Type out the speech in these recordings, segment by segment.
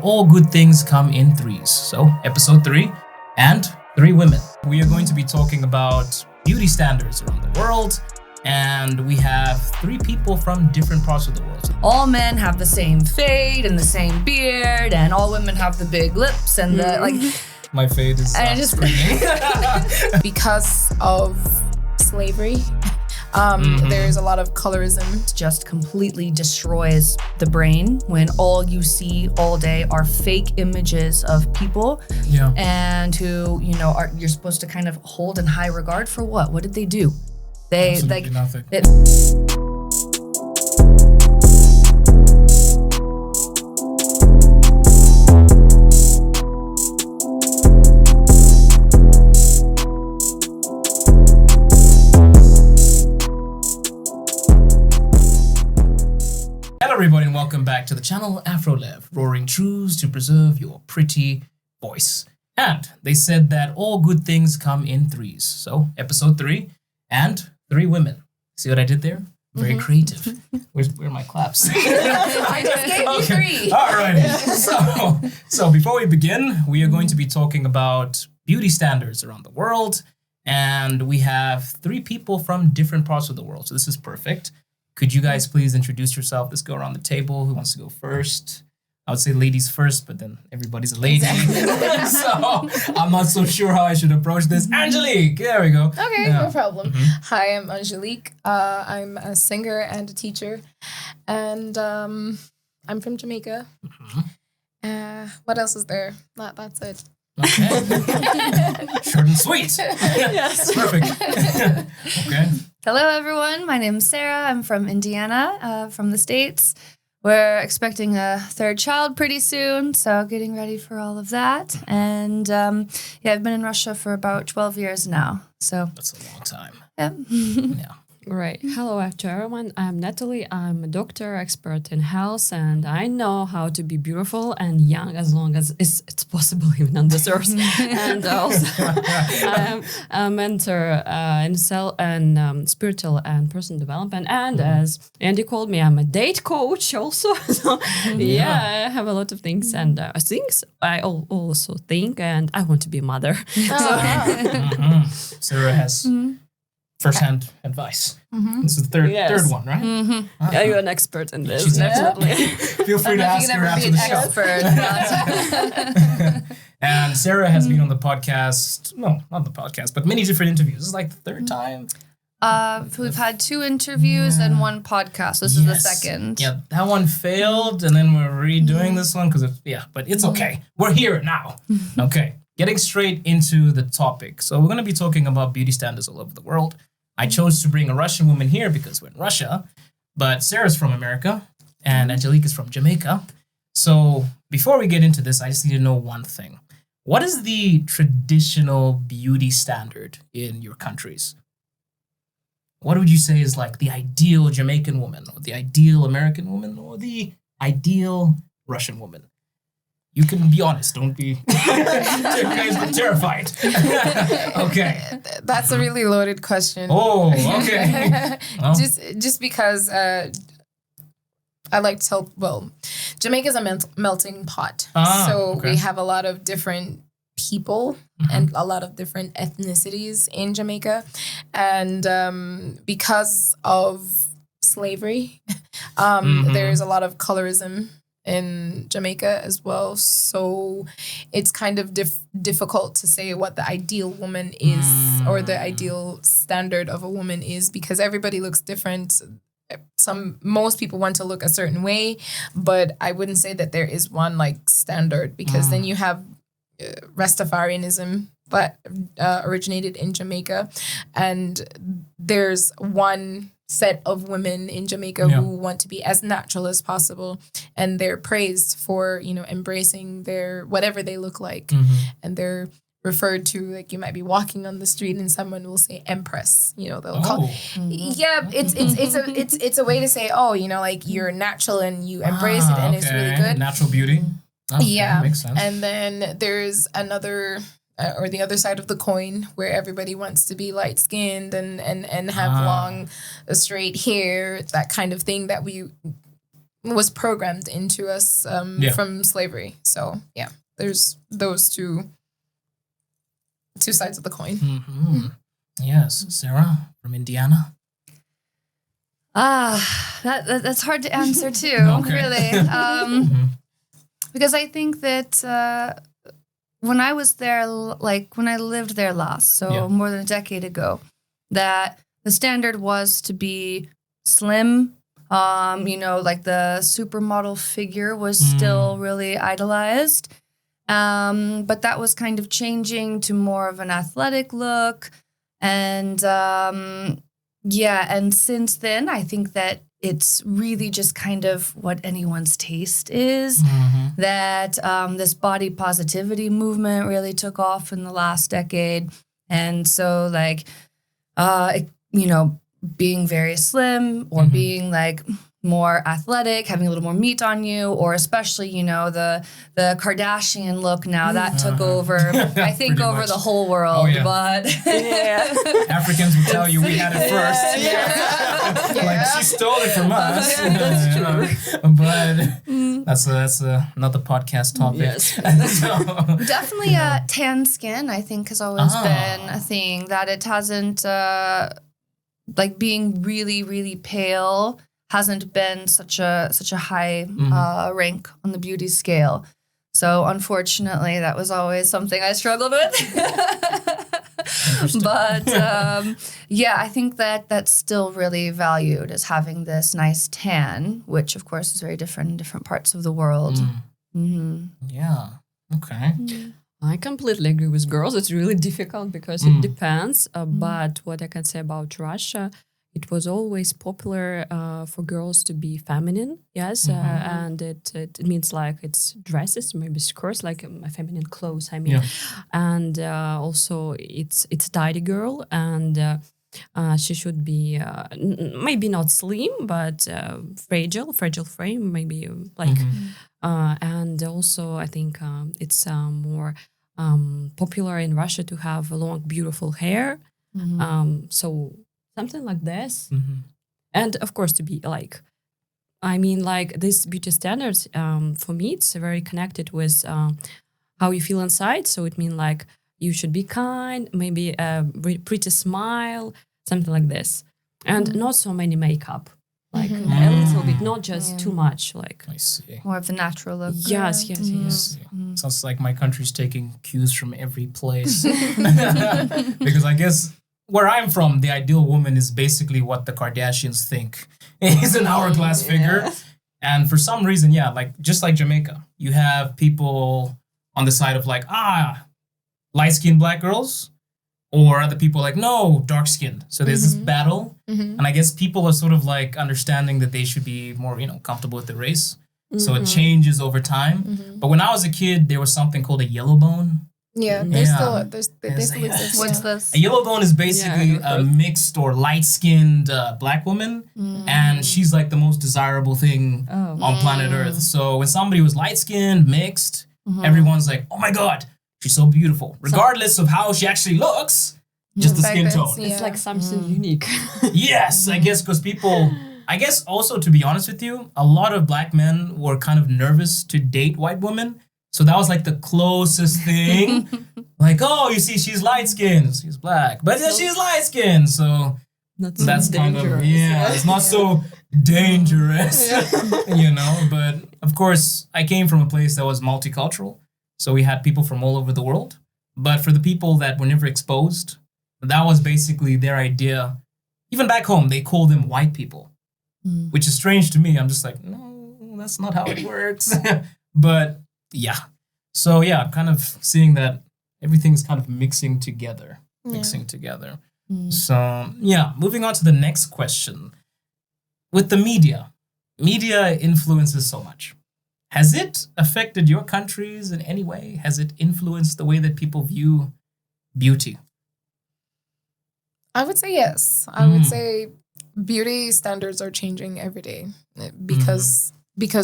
All good things come in threes. So, episode 3 and 3 women. We are going to be talking about beauty standards around the world, and we have 3 people from different parts of the world. All men have the same fade and the same beard, and all women have the big lips and the My fade is screaming. Because of slavery, there's a lot of colorism. just completely destroys the brain when all you see all day are fake images of people and who, you're supposed to kind of hold in high regard for what? What did they do? Absolutely nothing. Hello everybody and welcome back to the channel AfroLev, roaring truths to preserve your pretty voice. And they said that all good things come in threes. So episode 3 and 3 women. See what I did there? Very creative. Where are my claps? I just gave you 3. All right. So before we begin, we are going to be talking about beauty standards around the world. And we have 3 people from different parts of the world. So this is perfect. Could you guys please introduce yourself? Let's go around the table. Who wants to go first? I would say ladies first, but then everybody's a lady. So I'm not so sure how I should approach this. Angelique, there we go. Okay, no problem. Hi, I'm Angelique. I'm a singer and a teacher, and I'm from Jamaica. What else is there? That's it. Okay. Short and sweet. Yes. Perfect. Okay. Hello, everyone. My name's Sarah. I'm from Indiana, from the States. We're expecting a 3rd child pretty soon, so getting ready for all of that. And I've been in Russia for about 12 years now. So That's a long time. yeah. Right. Hello, everyone. I'm Natalie. I'm a doctor, expert in health, and I know how to be beautiful and young as long as it's possible even on this earth. And also, I'm a mentor in spiritual and personal development. And as Andy called me, I'm a date coach also. So I have a lot of things and things I also think, and I want to be a mother. Sarah has first-hand advice. This is the third one, right? Yeah, you're an expert in this. She's Definitely. Feel free to ask her after the show. And Sarah has been on the podcast, no, not the podcast, but many different interviews. This is like the 3rd time. We've had 2 interviews and 1 podcast. This is the 2nd. Yeah, that one failed, and then we're redoing this one because but it's okay. We're here now. Okay, getting straight into the topic. So we're going to be talking about beauty standards all over the world. I chose to bring a Russian woman here because we're in Russia, but Sarah's from America and Angelique is from Jamaica. So before we get into this, I just need to know one thing. What is the traditional beauty standard in your countries? What would you say is like the ideal Jamaican woman or the ideal American woman or the ideal Russian woman? You can be honest. Don't be terrified. Okay. That's a really loaded question. Oh, okay. Well. Just because I like to tell, Jamaica is a melting pot. We have a lot of different people and a lot of different ethnicities in Jamaica. And because of slavery, there's a lot of colorism in Jamaica as well. So it's kind of difficult to say what the ideal woman is or the ideal standard of a woman is because everybody looks different. Most people want to look a certain way, but I wouldn't say that there is one like standard because then you have Rastafarianism that originated in Jamaica, and there's one set of women in Jamaica who want to be as natural as possible, and they're praised for embracing their whatever they look like, and they're referred to like you might be walking on the street and someone will say Empress, they'll call it's a way to say like you're natural and you embrace it and it's really good. Natural beauty. Okay, makes sense. And then there's another or the other side of the coin where everybody wants to be light skinned and have long straight hair, that kind of thing that we was programmed into us from slavery. So yeah, there's those two sides of the coin. Mm-hmm. Yes, Sarah from Indiana. That's hard to answer too. Really, because I think that when I was there, like when I lived there last, so more than a decade ago, that the standard was to be slim. Like the supermodel figure was still really idolized. But that was kind of changing to more of an athletic look. And and since then, I think that it's really just kind of what anyone's taste is. That this body positivity movement really took off in the last decade. And so like, being very slim or being like more athletic, having a little more meat on you, or especially, the Kardashian look now that took over, I think, over the whole world. But Africans will tell you we had it first. Like she stole it from us. That's true. But that's another podcast topic. Yes. Definitely tan skin, I think, has always been a thing, that it hasn't, like being really, really pale hasn't been such a high rank on the beauty scale. So unfortunately, that was always something I struggled with. But I think that that's still really valued, as having this nice tan, which of course is very different in different parts of the world. Yeah. Okay. I completely agree with girls. It's really difficult because it depends. But what I can say about Russia, it was always popular for girls to be feminine, yes, and it means like it's dresses, maybe skirts, like feminine clothes. I mean, and also it's tidy girl, and she should be maybe not slim, but fragile frame, maybe like, and also I think it's more popular in Russia to have long, beautiful hair. So. Something like this. And of course to be like, I mean, like these beauty standards, for me, it's very connected with how you feel inside. So it means like you should be kind, maybe a pretty smile, something like this. And not so many makeup, like a little bit, not just too much. Like I see. More of the natural look. Yes. Sounds like my country's taking cues from every place. Because I guess where I'm from, the ideal woman is basically what the Kardashians think is an hourglass figure. And for some reason, like just like Jamaica, you have people on the side of like, light-skinned black girls, or other people like, no, dark-skinned. So there's this battle. And I guess people are sort of like understanding that they should be more, comfortable with the race. So it changes over time. But when I was a kid, there was something called a yellow bone. Yeah, they still exist. What's this? A yellow bone is basically a mixed or light-skinned black woman, and she's like the most desirable thing on planet Earth. So when somebody was light-skinned, mixed, everyone's like, oh my God, she's so beautiful. Regardless of how she actually looks, just the skin tone. It's like something unique. Yes, I guess because people... I guess also, to be honest with you, a lot of black men were kind of nervous to date white women. So that was like the closest thing. Like, oh, you see, she's light-skinned. She's black. But then she's light-skinned. So that's kind of, it's not so dangerous, But of course, I came from a place that was multicultural. So we had people from all over the world. But for the people that were never exposed, that was basically their idea. Even back home, they called them white people, which is strange to me. I'm just like, no, that's not how it works. But yeah. So kind of seeing that everything's kind of mixing together. So moving on to the next question. With the media influences so much. Has it affected your countries in any way? Has it influenced the way that people view beauty? I would say yes. I would say beauty standards are changing every day because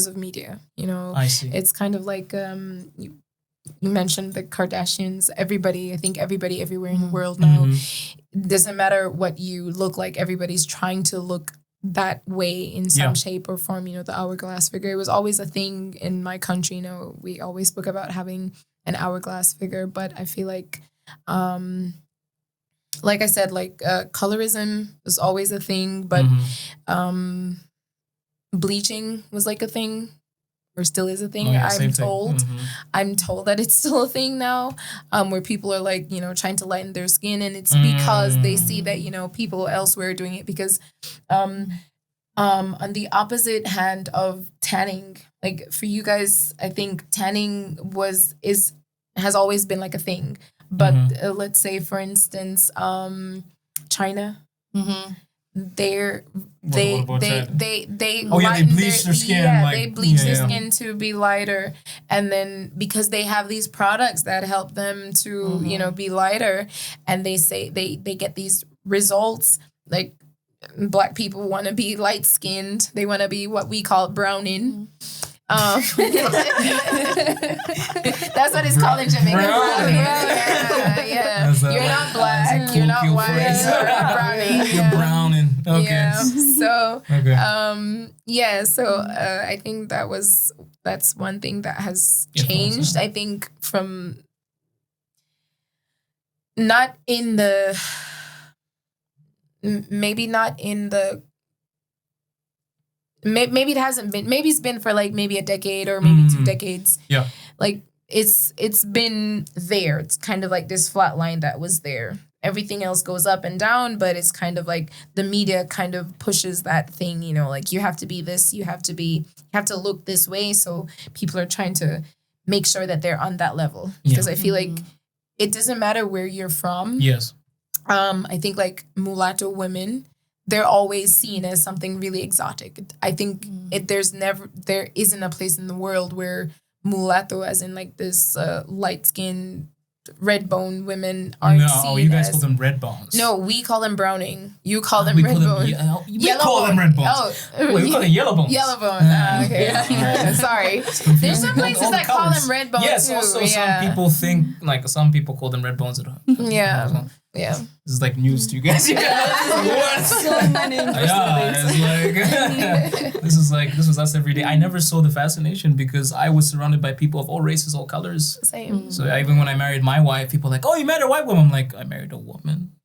of media, I see. It's kind of like you mentioned the Kardashians. I think everybody everywhere in the world now, it doesn't matter what you look like. Everybody's trying to look that way in some shape or form, you know, the hourglass figure. It was always a thing in my country, you know, we always spoke about having an hourglass figure, but I feel like I said, like colorism was always a thing, but bleaching was like a thing, or still is a thing. I'm told that it's still a thing now, where people are like, you know, trying to lighten their skin, and it's because they see that, you know, people elsewhere are doing it. Because on the opposite hand of tanning, like for you guys, I think tanning has always been like a thing. But let's say, for instance, China, they bleach their skin. They bleach their skin to be lighter, and then because they have these products that help them to you know, be lighter, and they say they get these results. Like Black people want to be light skinned, they want to be what we call browning. That's what it's called in Jamaica. Browning. Yeah. You're not Black. You're not white. You're browning. You're browning. Okay. Yeah. So, I think that's one thing that has changed. I think from maybe it hasn't been. Maybe it's been for like maybe a decade or maybe 2 decades. Yeah. Like it's been there. It's kind of like this flat line that was there. Everything else goes up and down, but it's kind of like the media kind of pushes that thing, you know, like you have to be this, you have to look this way. So people are trying to make sure that they're on that level. Because I feel like it doesn't matter where you're from. Yes. I think like mulatto women, they're always seen as something really exotic. I think there isn't a place in the world where mulatto, as in like this light-skinned, red-bone women aren't seen. No, you guys call them red bones. No, we call them browning. You call them red bone. We call them red bones. Oh, we call them yellow bones. Yellow bone. Okay. Sorry. There's some places that call them red bones yes, too. also some people think, like some people call them red bones at home. Yeah. Yeah. This is like news to you guys. What? So many this was us every day. I never saw the fascination because I was surrounded by people of all races, all colors. Same. So even when I married my wife, people were like, oh, you married a white woman. I'm like, I married a woman.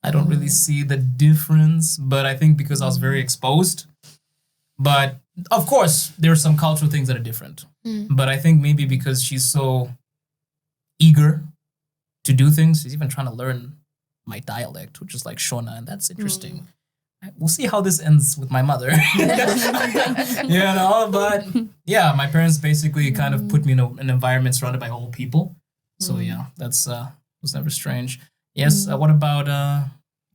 I don't really see the difference, but I think because I was very exposed. But of course, there are some cultural things that are different. But I think maybe because she's so eager to do things, she's even trying to learn my dialect, which is like Shona, and that's interesting. We'll see how this ends with my mother. You know, but yeah, my parents basically kind of put me in an environment surrounded by old people. So yeah, that's was never strange. Yes, what about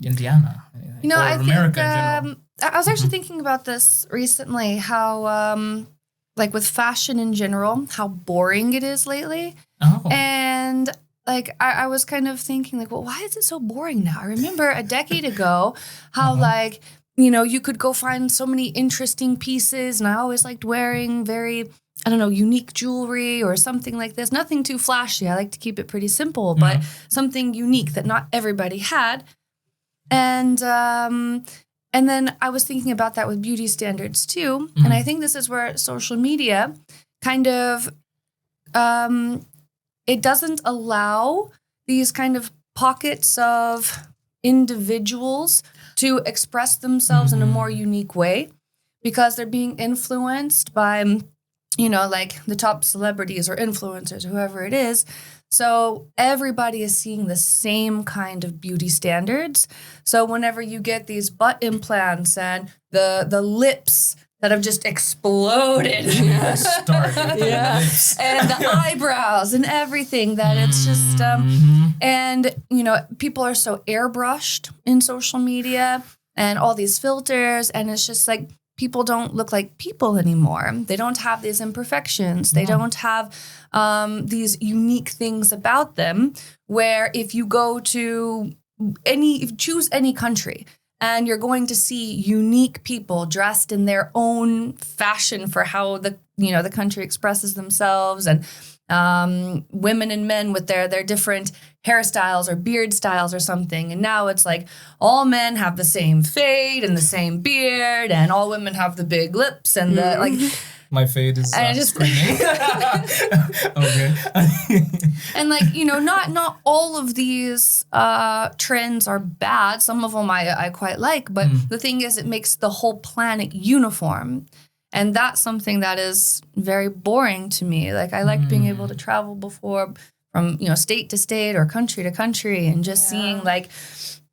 Indiana? You know, I America think in general? I was actually thinking about this recently, how like with fashion in general, how boring it is lately. Oh. And like, I was kind of thinking, like, well, why is it so boring now? I remember a decade ago how, like, you know, you could go find so many interesting pieces. And I always liked wearing very, I don't know, unique jewelry or something like this. Nothing too flashy. I like to keep it pretty simple, but something unique that not everybody had. And then I was thinking about that with beauty standards, too. And I think this is where social media kind of... it doesn't allow these kind of pockets of individuals to express themselves in a more unique way because they're being influenced by, you know, like the top celebrities or influencers, whoever it is. So everybody is seeing the same kind of beauty standards. So whenever you get these butt implants and the lips that have just exploded. And the eyebrows and everything that it's just, and, you know, people are so airbrushed in social media and all these filters. And it's just like, people don't look like people anymore. They don't have these imperfections. They don't have these unique things about them where if you go to choose any country, and you're going to see unique people dressed in their own fashion for how the country expresses themselves. And women and men with their different hairstyles or beard styles or something. And now it's like all men have the same fade and the same beard, and all women have the big lips and the like. My fade is screaming. Okay. And like, you know, not all of these trends are bad. Some of them I quite like, but the thing is, it makes the whole planet uniform. And that's something that is very boring to me. Like, I like being able to travel before from, you know, state to state or country to country, and just seeing like,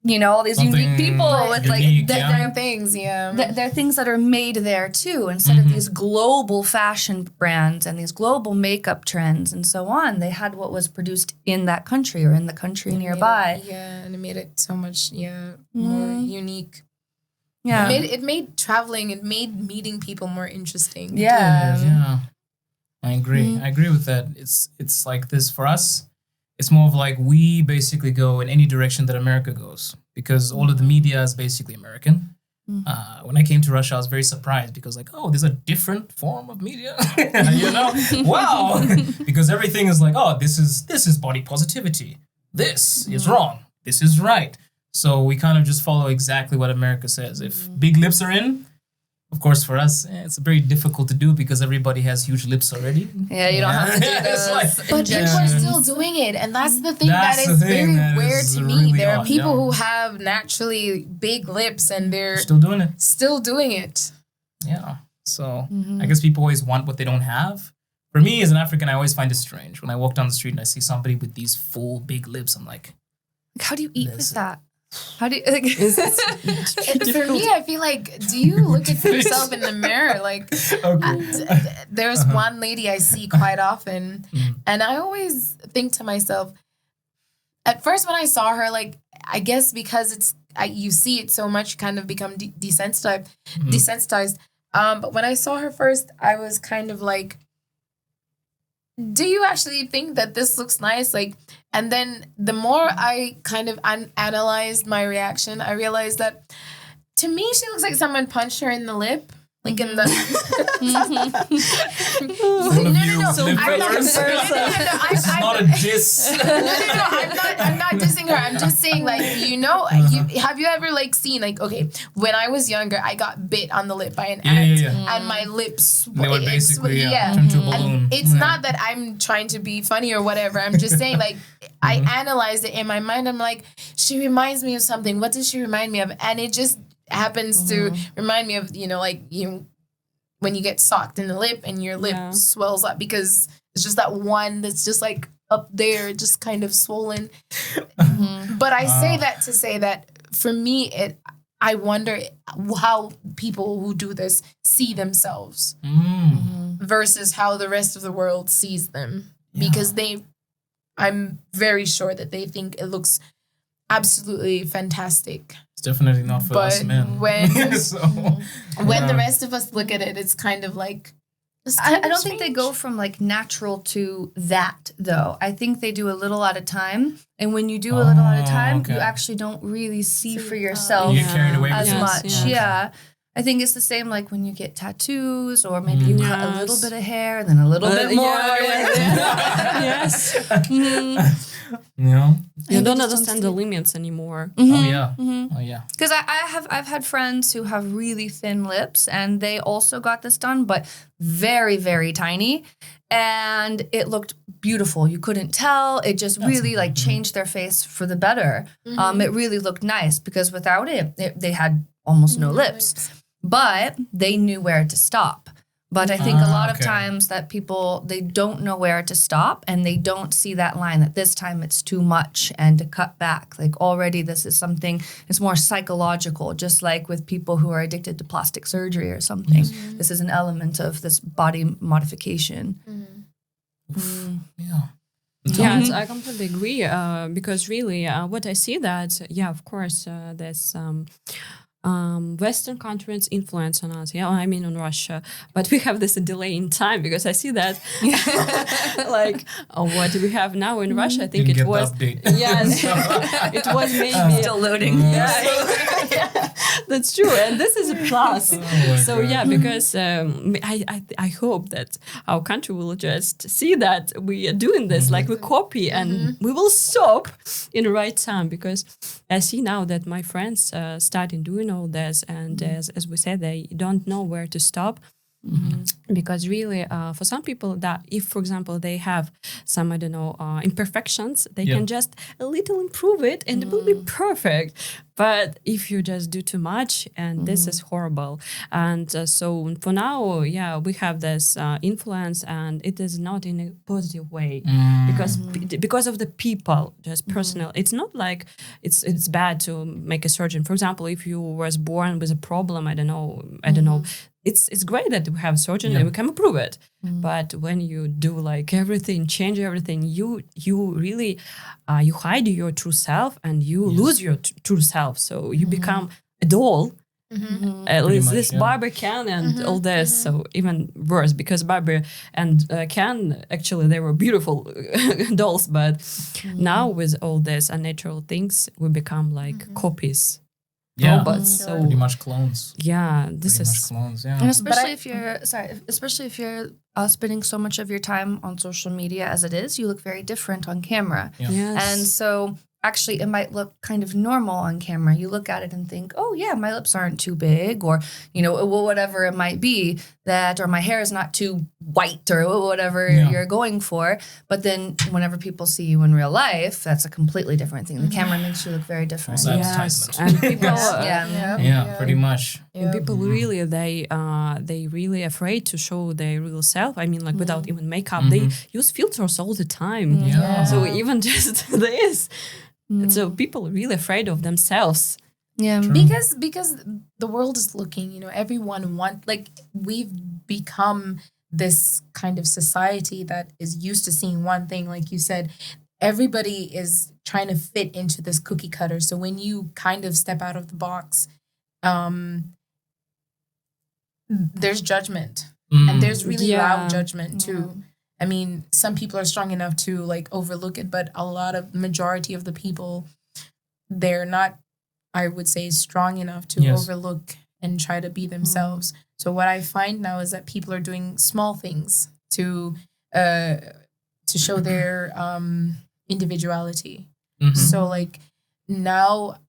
you know, all these unique people with unique, like their things, There are things that are made there too, instead of these global fashion brands and these global makeup trends and so on. They had what was produced in that country or in the country nearby. And it made it so much more unique. Yeah, It made traveling, it made meeting people more interesting. Yeah. I agree. I agree with that. It's like this for us. It's more of like we basically go in any direction that America goes, because all of the media is basically American. When I came to Russia, I was very surprised because like, oh, there's a different form of media, you know? Wow, because everything is like, oh, this is body positivity. This is wrong. This is right. So we kind of just follow exactly what America says. If big lips are in, of course, for us, it's very difficult to do because everybody has huge lips already. Yeah, you don't have to do those. But people are still doing it. And that's the thing that is very weird to me. Really there are people who have naturally big lips and they're still doing it. Still doing it. Yeah. So I guess people always want what they don't have. For me, as an African, I always find it strange. When I walk down the street and I see somebody with these full big lips, I'm like, how do you eat with that? How do you, like, for me, I feel like, do you look at yourself in the mirror? Like, there's one lady I see quite often, and I always think to myself, at first when I saw her, like, I guess because you see it so much, you kind of become desensitized. But when I saw her first, I was kind of like, do you actually think that this looks nice? Like, and then the more I kind of analyzed my reaction, I realized that to me, she looks like someone punched her in the lip. Like in the This is not a diss. I'm not dissing her. I'm just saying, like, you know, have you ever like seen, like, okay, when I was younger, I got bit on the lip by an ant, and my lips they would basically turn to a balloon. And it's not that I'm trying to be funny or whatever. I'm just saying, like, I analyzed it in my mind. I'm like, she reminds me of something. What does she remind me of? And it just happens to remind me of, you know, like, you when you get socked in the lip and your lip swells up because it's just that one that's just like up there, just kind of swollen. But I say that to say that for me, I wonder how people who do this see themselves versus how the rest of the world sees them, because I'm very sure that they think it looks absolutely fantastic. It's definitely not for us men. When the rest of us look at it, it's kind of like, I don't think they go from like natural to that though. I think they do a little at a time, and when you do a little at a time, you actually don't really see for yourself you get carried away as much. Yeah. I think it's the same like when you get tattoos, or maybe you cut a little bit of hair and then a little bit more. You don't understand the limits anymore. Oh yeah. Because I've had friends who have really thin lips, and they also got this done, but very, very tiny, and it looked beautiful. You couldn't tell. It just really like changed their face for the better. It really looked nice because without it they had almost no lips. But they knew where to stop. But I think a lot of times that people, they don't know where to stop, and they don't see that line that this time it's too much and to cut back. Like already this is something, it's more psychological, just like with people who are addicted to plastic surgery or something. This is an element of this body modification. Yeah, I completely agree because really what I see that, of course, there's Western countries influence on us. Yeah, I mean on Russia, but we have this delay in time because I see that like what we have now in Russia. I think Didn't it get was the update. yes, it was maybe Still loading. yeah, that's true, and this is a plus. So God. yeah, because I hope that our country will just see that we are doing this, like we copy, and we will stop in the right time. Because I see now that my friends starting doing all this, and as we said, they don't know where to stop. Because really, for some people, that if, for example, they have some, I don't know, imperfections, they can just a little improve it and it will be perfect. But if you just do too much, and this is horrible. And so for now, yeah, we have this influence, and it is not in a positive way because of the people, just personal. It's not like it's bad to make a surgeon. For example, if you was born with a problem, I don't know. It's great that we have surgeon and we can improve it. But when you do like everything, change everything, you really you hide your true self, and you lose your true self. So you become a doll. At least this Barbie Ken and all this. So even worse, because Barbie and Ken, actually they were beautiful dolls, but now with all these unnatural things, we become like copies. Robots, so pretty much clones. Yeah, this Pretty is much clones. Yeah, And especially if you're spending so much of your time on social media as it is, you look very different on camera. Yes. And so actually it might look kind of normal on camera. You look at it and think, oh yeah, my lips aren't too big, or, you know, whatever it might be, that, or my hair is not too white, or whatever you're going for. But then whenever people see you in real life, that's a completely different thing. The camera makes you look very different. Also yes, advertisement. and people, Yeah, pretty much. and people really they really afraid to show their real self. I mean, like without even makeup, they use filters all the time. Yeah. So even just this, so people are really afraid of themselves. Yeah, because the world is looking, you know, everyone we've become this kind of society that is used to seeing one thing. Like you said, everybody is trying to fit into this cookie cutter. So when you kind of step out of the box, there's judgment, and there's really loud judgment too. I mean, some people are strong enough to like overlook it, but majority of the people, they're not, I would say, strong enough to overlook and try to be themselves. So what I find now is that people are doing small things to show their individuality. So like now,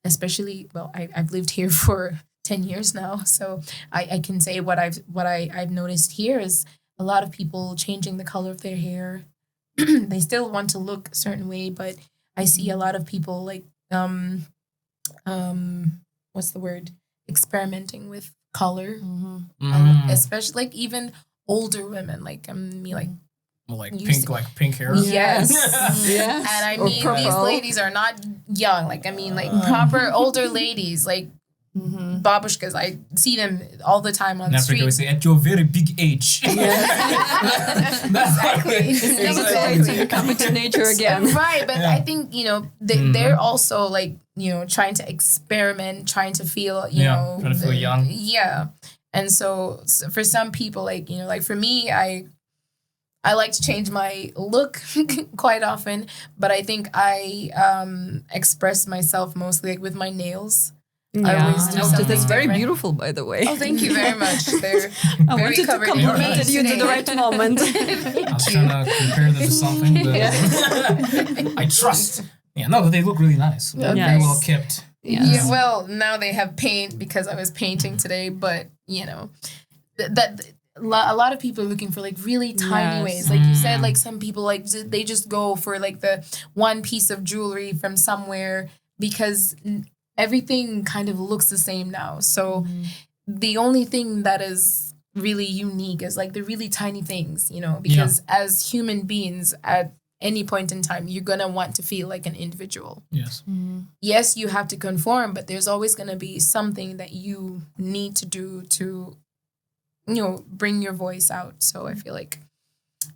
especially, well, I've lived here for 10 years now, so I can say what I've noticed here is a lot of people changing the color of their hair. They still want to look a certain way, but I see a lot of people like what's the word? Experimenting with color, especially like even older women, like me, like pink hair. Yes, Yes. and I Or mean purple. these ladies are not young. Like I mean like proper older ladies, like babushkas. I see them all the time on In the Africa, we street. say at your very big age. Exactly. Coming to nature again. Right, but I think, you know, they're also like, you know, trying to experiment, trying to feel, you know, trying to feel young. Yeah. And so for some people, like, you know, like for me, I like to change my look quite often, but I think I express myself mostly like with my nails. I always do something That's very different. beautiful, by the way. Oh, thank you very much. They're I very wanted to covered in compliment paint you to the today. right moment. I was trying to compare them to something, but I trust. Yeah, no, they look really nice. Okay. Very well kept. Yeah, well, now they have paint because I was painting today, but you know, a lot of people are looking for like really tiny ways. Like you said, like some people like they just go for like the one piece of jewelry from somewhere because everything kind of looks the same now. So the only thing that is really unique is like the really tiny things, you know, because as human beings at any point in time, you're going to want to feel like an individual. Yes. Yes, you have to conform, but there's always going to be something that you need to do to, you know, bring your voice out. So I feel like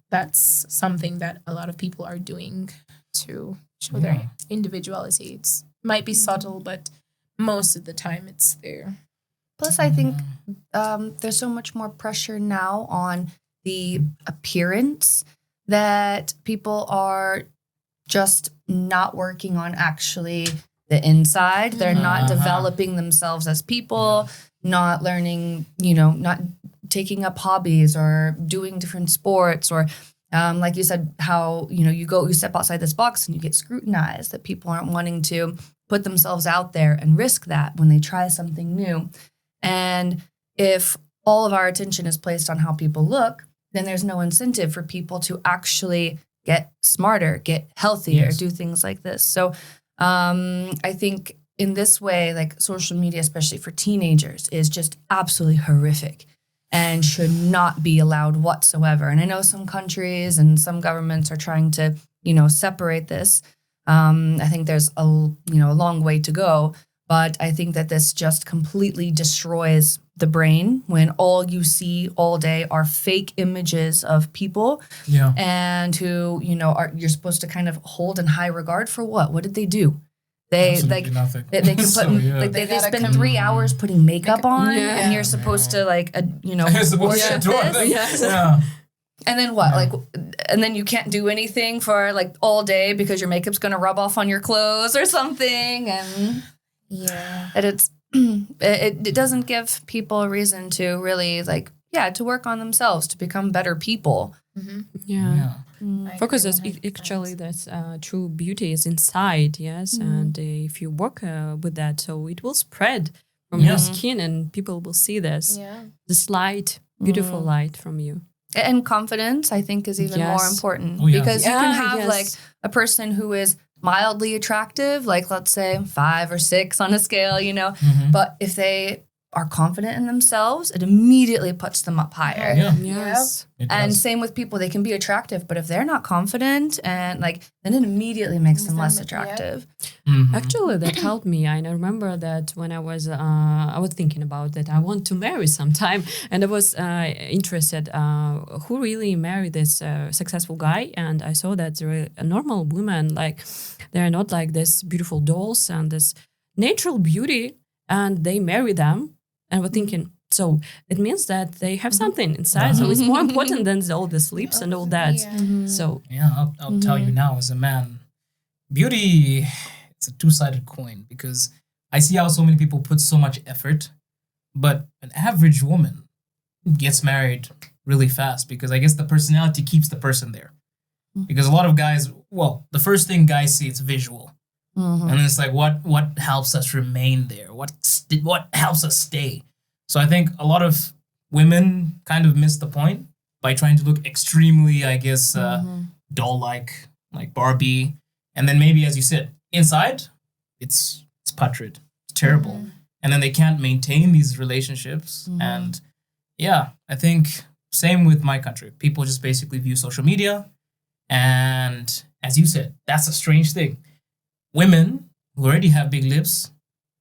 that's something that a lot of people are doing to show their individuality. It's might be subtle, but most of the time it's there. Plus, I think there's so much more pressure now on the appearance that people are just not working on actually the inside. They're not developing themselves as people, not learning, not taking up hobbies or doing different sports or like you said, how, you step outside this box and you get scrutinized, that people aren't wanting to put themselves out there and risk that when they try something new. And if all of our attention is placed on how people look, then there's no incentive for people to actually get smarter, get healthier, do things like this. So I think in this way, like social media, especially for teenagers, is just absolutely horrific and should not be allowed whatsoever. And I know some countries and some governments are trying to, separate this. I think there's a long way to go, but I think that this just completely destroys the brain when all you see all day are fake images of people and who, you're supposed to kind of hold in high regard for what? What did they do? They nothing. They can put they spend 3 hours putting makeup on, and you're supposed to worship this. And then what? And then you can't do anything for all day because your makeup's gonna rub off on your clothes or something, and it doesn't give people a reason to really to work on themselves, to become better people. Focus is actually that's true beauty is inside, yes, and if you work with that, so it will spread from your skin and people will see this light, beautiful light from you. And confidence, I think, is even more important because you can have a person who is mildly attractive, let's say 5 or 6 on a scale, but if they are confident in themselves, it immediately puts them up higher. Yes. And same with people, they can be attractive, but if they're not confident and then it immediately makes them less attractive. Actually, that helped me. I remember that when I was thinking about that I want to marry sometime, and I was interested who really married this successful guy, and I saw that a normal women, they're not like this beautiful dolls and this natural beauty, and they marry them. And we're thinking, so it means that they have something inside. So it's more important than all the sleeps and all that. So I'll tell you now, as a man, beauty, it's a two-sided coin, because I see how so many people put so much effort, but an average woman gets married really fast because I guess the personality keeps the person there. Because a lot of guys, the first thing guys see, it's visual. And then it's what helps us remain there? What helps us stay? So I think a lot of women kind of miss the point by trying to look extremely, I guess, doll-like Barbie. And then maybe, as you said, inside, it's putrid. It's terrible. And then they can't maintain these relationships. And I think same with my country. People just basically view social media. And as you said, that's a strange thing. Women who already have big lips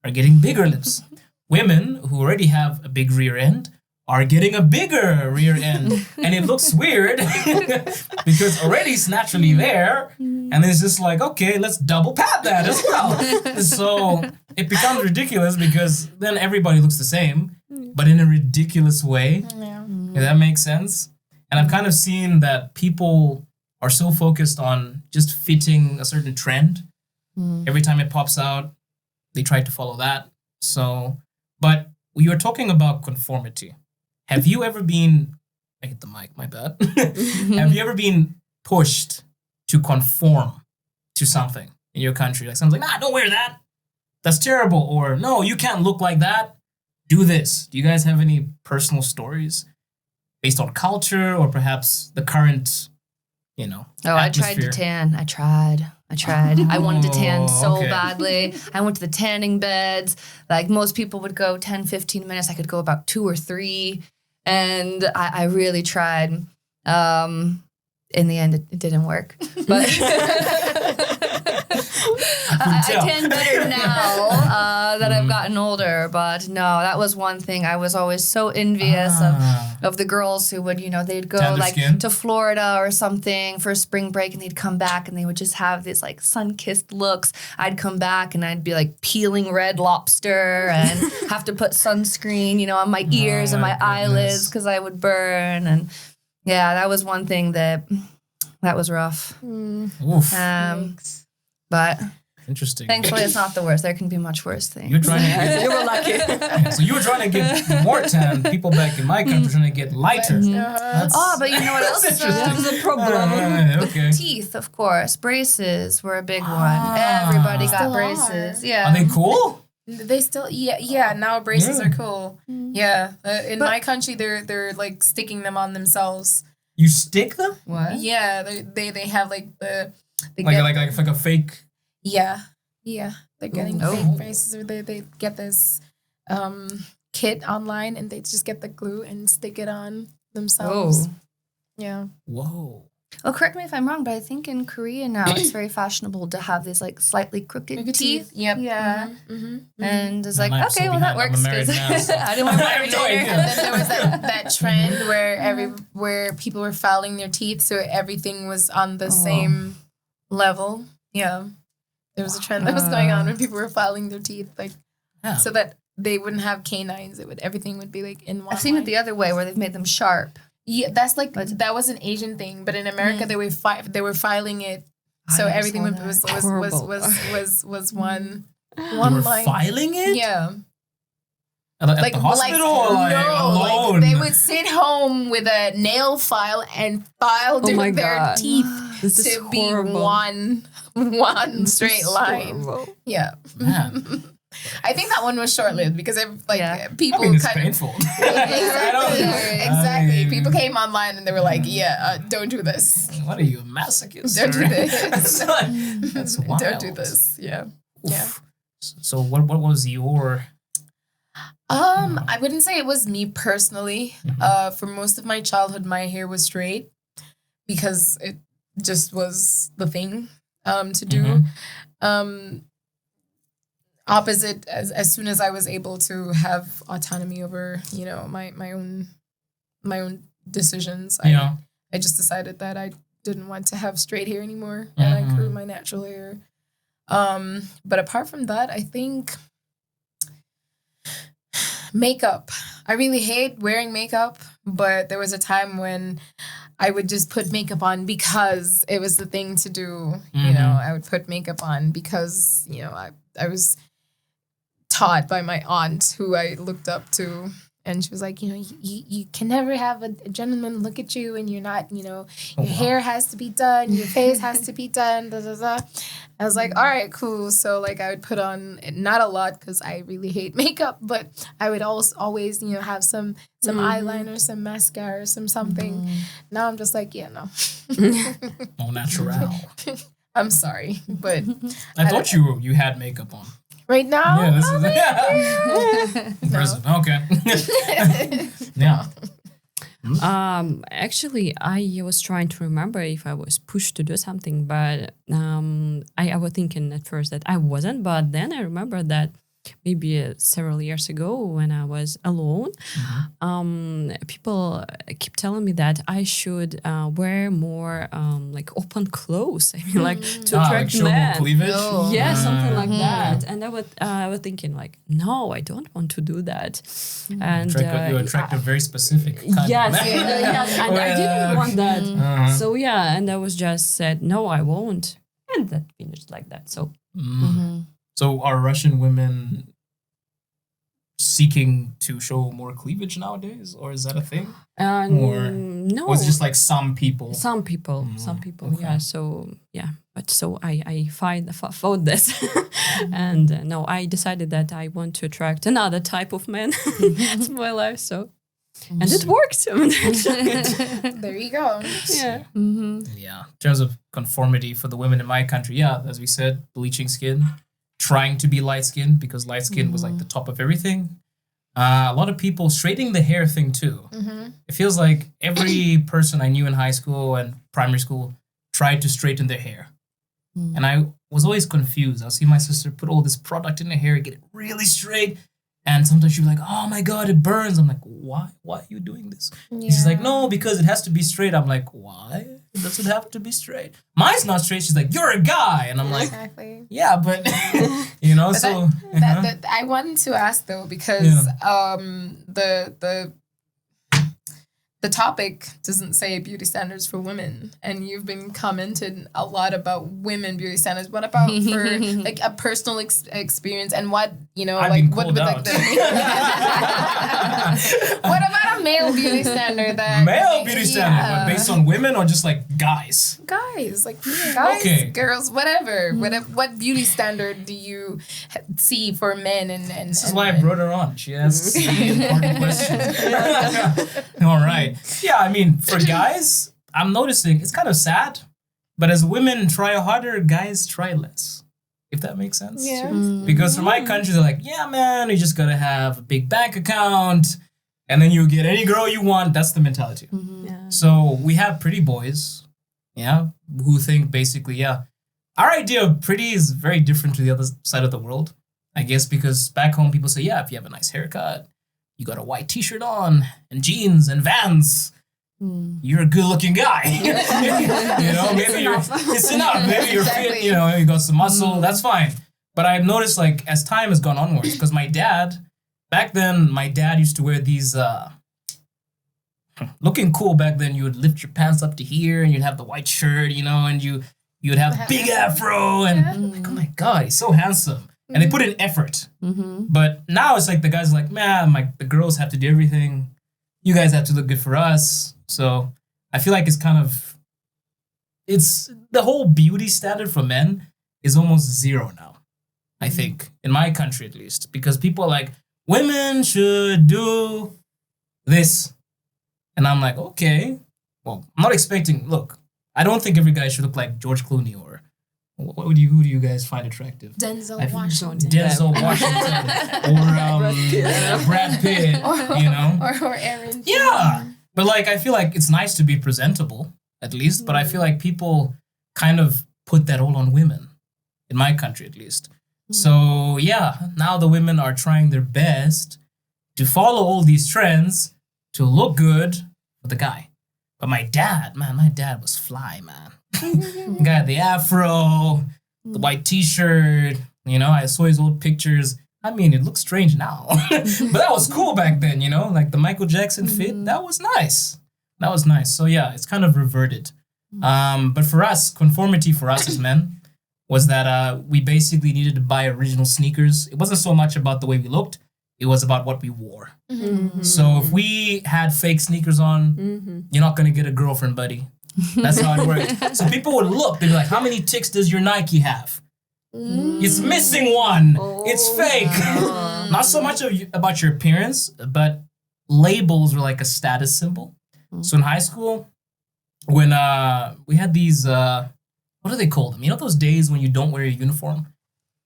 are getting bigger lips. Women who already have a big rear end are getting a bigger rear end. And it looks weird because already it's naturally there. And it's just okay, let's double pat that as well. So it becomes ridiculous because then everybody looks the same, but in a ridiculous way. If that makes sense. And I've kind of seen that people are so focused on just fitting a certain trend. Every time it pops out, they try to follow that. So, but we were talking about conformity. Have you ever been, I hit the mic, my bad. Have you ever been pushed to conform to something in your country? Someone's nah, don't wear that. That's terrible. Or no, you can't look like that. Do this. Do you guys have any personal stories based on culture or perhaps the current, atmosphere? I tried to tan. I tried. I wanted to tan so badly. I went to the tanning beds. Most people would go 10, 15 minutes. I could go about 2 or 3. And I really tried. In the end, it didn't work. But I tan better now that I've gotten older, but no, that was one thing. I was always so envious of the girls who would, they'd go like to Florida or something for spring break and they'd come back and they would just have these like sun-kissed looks. I'd come back and I'd be like peeling red lobster and have to put sunscreen, on my ears and my eyelids because I would burn. And yeah, that was one thing that was rough. Oof. But interesting. Thankfully, it's not the worst. There can be much worse things. You're trying to you were lucky. So you were trying to get more tan. People back in my country trying to get lighter. But you know what else is a problem? Okay. Teeth, of course. Braces were a big one. Everybody got Still braces. are. Yeah. Are they cool? They still, yeah. Now braces are cool. Yeah, in my country, they're like sticking them on themselves. You stick them? What? Yeah, they have like Like a fake. Yeah. They're getting fake braces, or they get this kit online and they just get the glue and stick it on themselves. Oh. Yeah. Whoa. Well, correct me if I'm wrong, but I think in Korea now it's very fashionable to have these like slightly crooked teeth. Yep. Yeah. And it's like, I'm okay, so well that behind. works. I'm married 'Cause now, so- I didn't want to I marry have no later. idea. And then there was that trend where people were filing their teeth, so everything was on the same level. Yeah. There was a trend that was going on when people were filing their teeth, like so that they wouldn't have canines. Everything would be like in one. I've seen it the other way where they've made them sharp. Yeah, that's like that was an Asian thing, but in America they were filing it, so everything was one line. Filing it? Yeah. At the hospital or like alone? Like they would sit home with a nail file and file their teeth to be one straight line. Horrible. Yeah. Man. I think that one was short-lived because people it's kind painful. of exactly. I mean, People came online and they were like, don't do this. What are you, a masochist? Don't do this. That's wild. Don't do this. Yeah. Oof. Yeah. So what was your... I wouldn't say it was me personally. For most of my childhood, my hair was straight because it just was the thing to do. Opposite, as soon as I was able to have autonomy over, my own decisions, I just decided that I didn't want to have straight hair anymore, and I grew my natural hair. But apart from that, I think makeup. I really hate wearing makeup, but there was a time when I would just put makeup on because it was the thing to do. I would put makeup on because, I was taught by my aunt who I looked up to. And she was like, you can never have a gentleman look at you and you're not, your hair has to be done, your face has to be done, da, da, da. I was like, all right, cool. So, like, I would put on, not a lot because I really hate makeup, but I would always, have some eyeliner, some mascara, something. Now I'm just like, no. Au natural. I'm sorry, but... I thought you had makeup on. Right now? Yeah, this is impressive. No. Okay. Yeah. Actually, I was trying to remember if I was pushed to do something, but I was thinking at first that I wasn't. But then I remember that maybe several years ago when I was alone, people keep telling me that I should wear more like open clothes. I mean, like to attract like men. cleavage? Yeah, something like that. And I was thinking like, no, I don't want to do that. And you attract a very specific kind of man. Yes, and I didn't want that. So yeah, and I was just said, no, I won't. And that finished like that. So. So are Russian women seeking to show more cleavage nowadays, or is that a thing? Or no, was it just like some people? Some people, okay. yeah. So yeah, but so I found this, and no, I decided that I want to attract another type of man to my life. So. And it worked. There you go. Yeah. Yeah. In terms of conformity for the women in my country, yeah, as we said, bleaching skin, trying to be light skinned because light skin was like the top of everything. A lot of people straightening the hair thing too. It feels like every person I knew in high school and primary school tried to straighten their hair. And I was always confused. I'll see my sister put all this product in her hair, get it really straight. And sometimes she'd be like, oh my God, it burns. I'm like, why? Why are you doing this? Yeah. She's like, no, because it has to be straight. I'm like, why does it have to be straight? Mine's not straight. She's like, you're a guy. And I'm like, exactly. Yeah, but, you know, but so. That I wanted to ask though, because the topic doesn't say beauty standards for women, and you've been commented a lot about women beauty standards. What about for like a personal experience, and what what would like what about a male beauty standard? Male beauty standard, but based on women or just like guys? Guys, girls, whatever. What beauty standard do you see for men? And this is why I brought her on. She asks important questions. All right. Yeah, I mean, for guys, I'm noticing it's kind of sad, but as women try harder, guys try less. If that makes sense. Yeah. Because for my country, they're like, yeah, man, you just gotta have a big bank account, and then you get any girl you want. That's the mentality. Mm-hmm. Yeah. So we have pretty boys, who think basically, our idea of pretty is very different to the other side of the world. I guess because back home people say, if you have a nice haircut, you got a white t-shirt on and jeans and Vans, you're a good-looking guy. Maybe it's enough. Maybe you're fit, you got some muscle, that's fine. But I've noticed, like, as time has gone onwards, because back then, my dad used to wear these, looking cool back then, you would lift your pants up to here, and you'd have the white shirt, and you'd have big afro, and I'm like, oh my God, he's so handsome. And they put in effort. Mm-hmm. But now it's like the guys are like, man, the girls have to do everything. You guys have to look good for us. So I feel like it's the whole beauty standard for men is almost zero now, I think, in my country at least. Because people are like, women should do this. And I'm like, okay. Well, I'm not expecting, look, I don't think every guy should look like George Clooney or who do you guys find attractive? Denzel Washington. Or Brad Pitt, or Aaron. Yeah, but like I feel like it's nice to be presentable at least, but I feel like people kind of put that all on women in my country at least. So now the women are trying their best to follow all these trends to look good for the guy. But my dad was fly, man. Guy had the afro, the white t-shirt, I saw his old pictures. I mean, it looks strange now, but that was cool back then, like the Michael Jackson fit, that was nice. So it's kind of reverted. But for us, conformity for us as men was that we basically needed to buy original sneakers. It wasn't so much about the way we looked, it was about what we wore. Mm-hmm. So if we had fake sneakers on, you're not going to get a girlfriend, buddy. That's how it worked. So people would look, they'd be like, how many ticks does your Nike have? It's missing one. It's fake. Not so much about your appearance, but labels were like a status symbol. So in high school, when we had these, what do they call them? Those days when you don't wear your uniform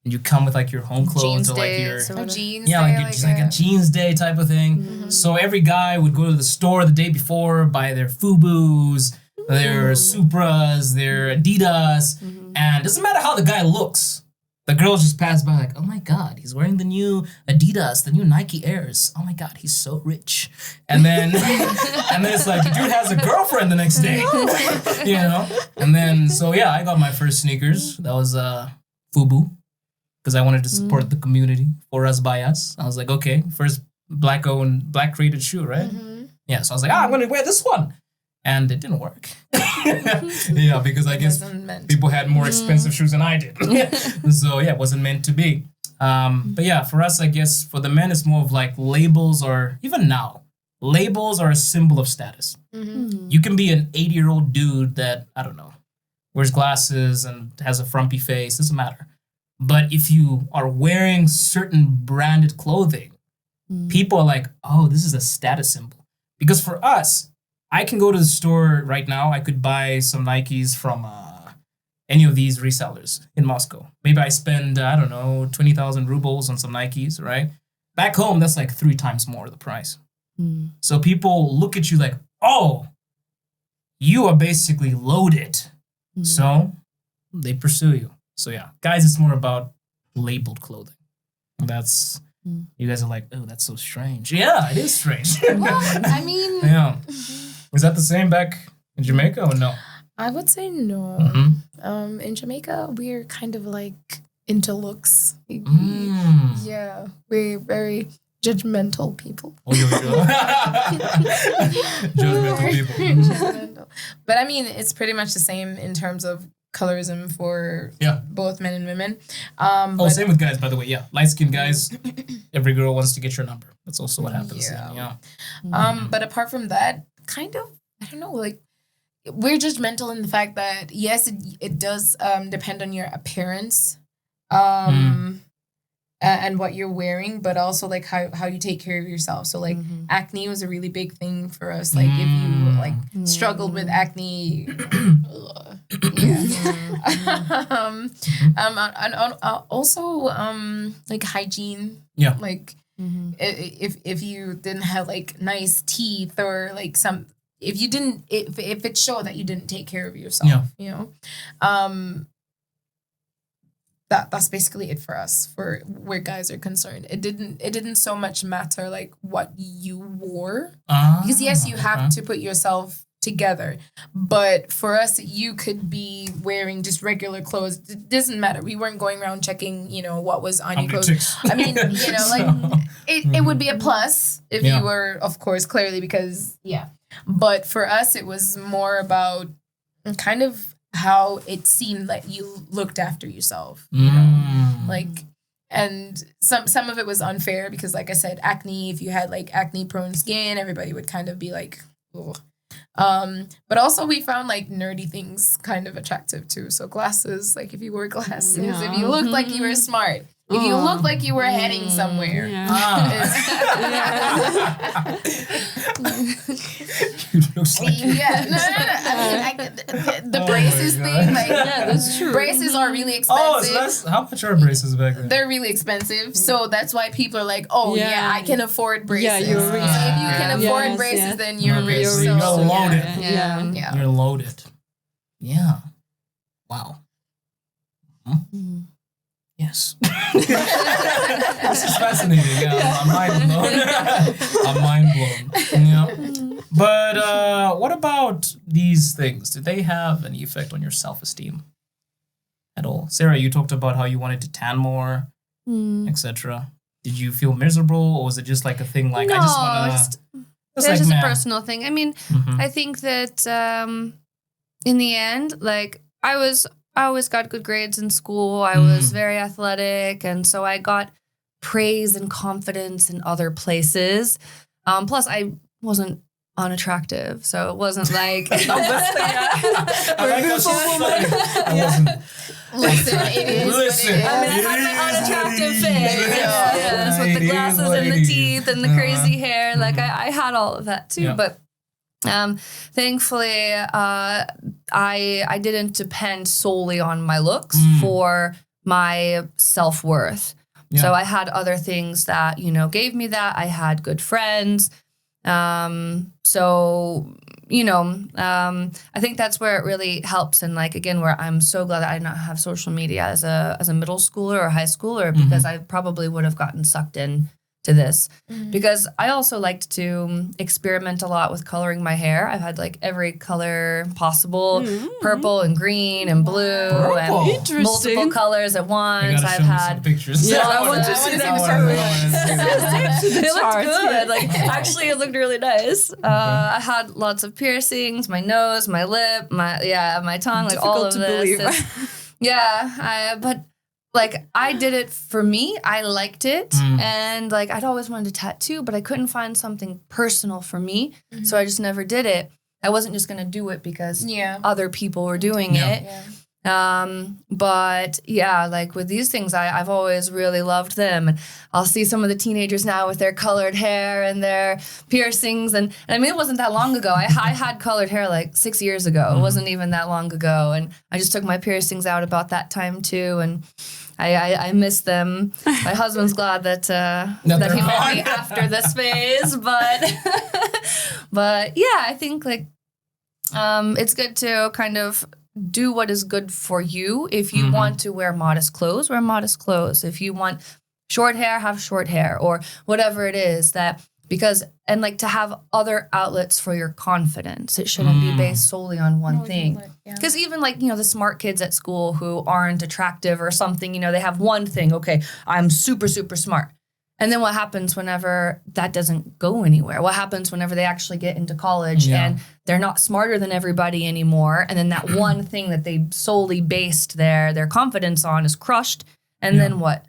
and you come with like your home clothes or like your jeans. Yeah, like a jeans day type of thing. Mm-hmm. So every guy would go to the store the day before, buy their FUBUs, their Supras, their Adidas, and it doesn't matter how the guy looks. The girls just pass by like, oh my God, he's wearing the new Adidas, the new Nike Airs. Oh my God, he's so rich. And then it's like, the dude has a girlfriend the next day, And then, I got my first sneakers. That was FUBU, because I wanted to support the community, for us, by us. I was like, okay, first black-owned, black-rated shoe, right? Mm-hmm. Yeah, so I was like, I'm going to wear this one. And it didn't work. Because I guess people had more expensive shoes than I did. So it wasn't meant to be. But for us, I guess for the men, it's more of like labels, or even now, labels are a symbol of status. Mm-hmm. You can be an 80-year-old dude that, I don't know, wears glasses and has a frumpy face, doesn't matter. But if you are wearing certain branded clothing, people are like, oh, this is a status symbol. Because for us, I can go to the store right now. I could buy some Nikes from any of these resellers in Moscow. Maybe I spend, 20,000 rubles on some Nikes, right? Back home, that's like 3 times more the price. So people look at you like, oh, you are basically loaded. So they pursue you. So yeah, guys, it's more about labeled clothing. That's you guys are like, oh, that's so strange. Yeah, it is strange. Well, I mean, yeah. Was that the same back in Jamaica or no? I would say no. In Jamaica, we're kind of like into looks. Yeah, we're very judgmental people. Oh, judgmental people. Judgmental. But I mean, it's pretty much the same in terms of colorism for both men and women. Same with guys, by the way. Yeah, light-skinned guys, every girl wants to get your number. That's also what happens. But apart from that, kind of, I don't know, like, we're judgmental in the fact that, yes, it does depend on your appearance and what you're wearing, but also, like, how you take care of yourself. So, like, acne was a really big thing for us. Like, if you, like, struggled with acne... also like hygiene. Yeah. Like if you didn't have like nice teeth or like if it showed that you didn't take care of yourself, you know, that's basically it for us for where guys are concerned. It didn't so much matter like what you wore because yes, you have to put yourself together, but for us, you could be wearing just regular clothes. It doesn't matter. We weren't going around checking, you know, what was on your clothes. I mean, you know, like it would be a plus if you were, of course, clearly because but for us, it was more about kind of how it seemed like you looked after yourself, you know, like. And some of it was unfair because, like I said, acne. If you had like acne-prone skin, everybody would kind of be like, ugh. But also we found like nerdy things kind of attractive too. So glasses, like if you wore glasses, if you looked like you were smart, if you looked like you were heading somewhere. The braces thing, like that's true. Braces are really expensive. So how much are braces back then? They're really expensive, so that's why people are like, "Oh I can afford braces." Yeah, you're rich. So if you can afford braces, then you're rich. So you're loaded. Yeah. You're loaded. Yeah. Wow. Yes. This is fascinating. Yeah, I'm mind blown. I'm mind blown. Yeah. But what about these things? Did they have any effect on your self-esteem at all? Sarah, you talked about how you wanted to tan more, etc. Did you feel miserable, or was it just like a thing like I just want to? It's just a personal thing. I mean, I think that in the end, like I always got good grades in school. I was very athletic, and so I got praise and confidence in other places. Plus, I wasn't unattractive, so it wasn't like I Listen, it is. Listen, I mean, I had my unattractive face. Yes, with the glasses and the teeth and the crazy hair. Like I had all of that too, but. Thankfully, I didn't depend solely on my looks for my self-worth. Yeah. So I had other things that, you know, gave me that. I had good friends. So, you know, I think that's where it really helps. And like, again, where I'm so glad that I did not have social media as a middle schooler or high schooler, because I probably would have gotten sucked in to this because I also liked to experiment a lot with coloring my hair. I've had like every color possible, purple and green and blue and multiple colors at once. I've had pictures. Yeah, I want to see them. It looked good. Like actually, it looked really nice. I had lots of piercings, my nose, my lip, my tongue, like all of this. But. Like, I did it for me. I liked it. And, like, I'd always wanted to tattoo, but I couldn't find something personal for me. So I just never did it. I wasn't just going to do it because other people were doing it. Yeah. But, yeah, like, with these things, I've always really loved them. And I'll see some of the teenagers now with their colored hair and their piercings. And I mean, it wasn't that long ago. I had colored hair, like, 6 years ago. It wasn't even that long ago. And I just took my piercings out about that time, too. And I miss them. My husband's glad that he met me after this phase, but yeah, I think like it's good to kind of do what is good for you. If you want to wear modest clothes, wear modest clothes. If you want short hair, have short hair, or whatever it is and like to have other outlets for your confidence. It shouldn't be based solely on one thing. Because even like, the smart kids at school who aren't attractive or something, they have one thing. Okay, I'm super, super smart. And then what happens whenever that doesn't go anywhere? What happens whenever they actually get into college and they're not smarter than everybody anymore? And then that one thing that they solely based their confidence on is crushed. And then what?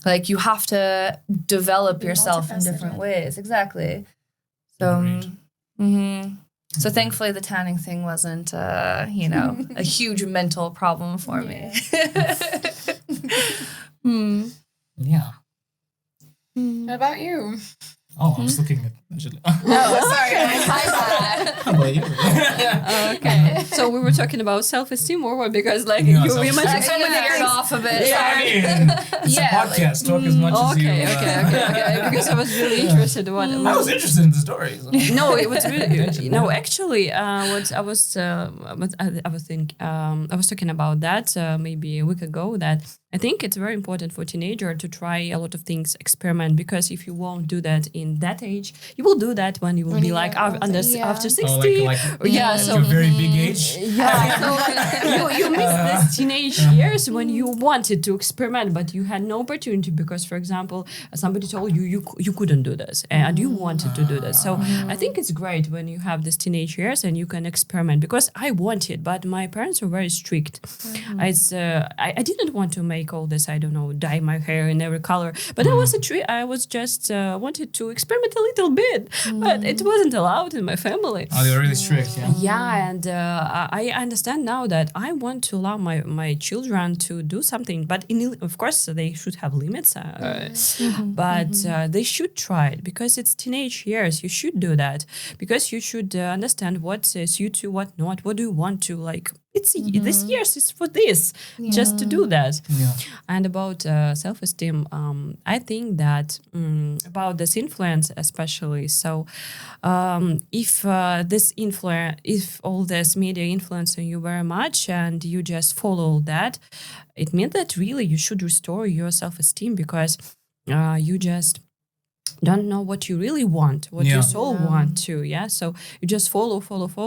Like, you have to develop yourself in different ways. Exactly. So, so thankfully the tanning thing wasn't, a huge mental problem for me. Yeah. What about you? Oh, I was looking at Angela. Oh, sorry. How about you? Okay. So we were talking about self-esteem or what? Because you mentioned so many things off a bit. It's a podcast. Talk as much as you. Okay. Because I was really interested. I was interested in the stories. No, it was really no. Actually, what I was talking about that maybe a week ago. That I think it's very important for teenager to try a lot of things, experiment. Because if you won't do that in that age, you will do that when you will be like after 60. So a very big age. So you miss this teenage years when you wanted to experiment, but you had no opportunity because, for example, somebody told you couldn't do this and you wanted to do this. So I think it's great when you have this teenage years and you can experiment. Because I wanted, but my parents were very strict. I didn't want to make all this. I don't know, dye my hair in every color, but I was just wanted to experiment a little bit, but it wasn't allowed in my family. Oh, they were really strict, and I understand now that I want to allow my children to do something, but of course they should have limits, but they should try it because it's teenage years. You should do that because you should understand what suits you, what not, what do you want to like. It's this years is for this, just to do that. And about self-esteem, I think that about this influence especially. So if all this media influencing you very much and you just follow that, it means that really you should restore your self-esteem because you just don't know what you really want, what your soul want to. So you just follow,